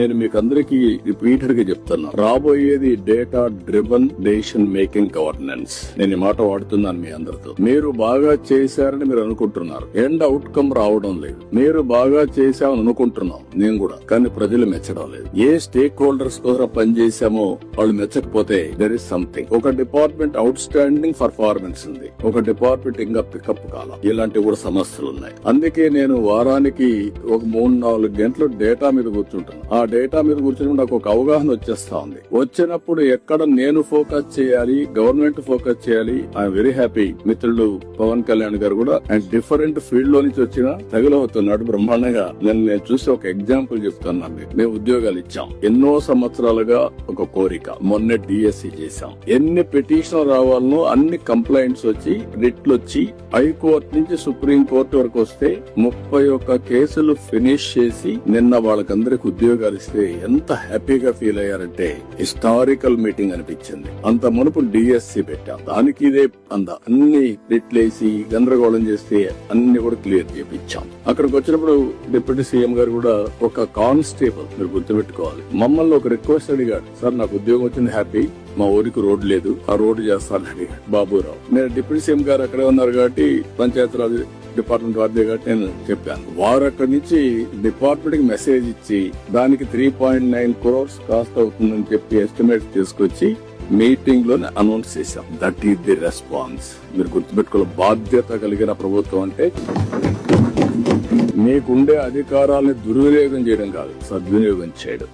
నేను మీకు అందరికీ రిపీటెడ్ గా చెప్తున్నా, రాబోయేది data driven decision making governance. నేను ఈ మాట వాడుతున్నాను మీ అందరితో. మీరు బాగా చేశారని మీరు అనుకుంటున్నారు, ఎండ్ అవుట్కమ్ రావడం లేదు. మీరు బాగా చేశామని అనుకుంటున్నాం నేను కూడా, కానీ ప్రజలు మెచ్చడం లేదు. ఏ స్టేక్ హోల్డర్స్ కోసం పనిచేశామో వాళ్ళు మెచ్చకపోతే దెర్ ఇస్ సంథింగ్. ఒక డిపార్ట్మెంట్ అవుట్ స్టాండింగ్ పర్ఫార్మెన్స్ ఉంది, ఒక డిపార్ట్మెంట్ ఇంకా పికప్ కాలం. ఇలాంటి కూడా సమస్యలు ఉన్నాయి. అందుకే నేను వారానికి ఒక 3-4 గంటలు డేటా మీద కూర్చుంటాను. ఆ డేటా మీద కూర్చుని నాకు ఒక అవగాహన వచ్చేస్తా ఉంది. వచ్చినప్పుడు ఎక్కడ నేను ఫోకస్ చేయాలి, గవర్నమెంట్ ఫోకస్ చేయాలి. I'm very happy. మిత్రుడు పవన్ కళ్యాణ్ గారు కూడా అండ్ డిఫరెంట్ ఫీల్డ్ లో నుంచి వచ్చిన తగులవుతున్నాడు బ్రహ్మాండంగా. నేను చూసి ఒక ఎగ్జాంపుల్ చెప్తున్నాను. మేము ఉద్యోగాలు ఇచ్చాం, ఎన్నో సంవత్సరాలుగా ఒక కోరిక. మొన్న డిఎస్సి చేశాం. ఎన్ని పిటిషన్ రావాలనో అన్ని కంప్లైంట్స్ వచ్చి, రిట్లు వచ్చి, హైకోర్టు నుంచి సుప్రీం కోర్టు వరకు వస్తే 31 కేసులు ఫినిష్ చేసి నిన్న వాళ్ళకందరికి ఉద్యోగాలు ఇస్తే ఎంత హ్యాపీగా ఫీల్ అయ్యారంటే హిస్టారికల్ మీటింగ్ అనిపించింది. అంత మునుపు డిఎస్సి పెట్టాం, దానికి ఇదే అన్ని రిట్లేసి గందరగోళం చేస్తే అన్ని కూడా క్లియర్ చేయించాం. అక్కడికి వచ్చినప్పుడు డిప్యూటీ సీఎం గారు కూడా ఒక కానిస్టేబుల్, మీరు గుర్తుపెట్టుకోవాలి, మమ్మల్ని ఒక రిక్వెస్ట్ అడిగాడు. సార్ నాకు ఉద్యోగం వచ్చింది, హ్యాపీ, మా ఊరికి రోడ్ లేదు, ఆ రోడ్డు చేస్తానని అడిగాడు బాబురావు. నేను డిప్యూటీ సీఎం గారు అక్కడే ఉన్నారు కాబట్టి, పంచాయతీరాజ్ డిపార్ట్మెంట్ వారిదే కాబట్టి నేను చెప్పాను. వారు అక్కడి నుంచి డిపార్ట్మెంట్ కి మెసేజ్ ఇచ్చి దానికి 3.9 crores కాస్ట్ అవుతుందని చెప్పి ఎస్టిమేట్ తీసుకొచ్చి మీటింగ్ లోనే అనౌన్స్ చేశాం. That is the response. మీరు గుర్తుపెట్టుకోవాలి, బాధ్యత కలిగిన ప్రభుత్వం అంటే మీకుండే అధికారాలను దుర్వినియోగం చేయడం కాదు, సద్వినియోగం చేయడం.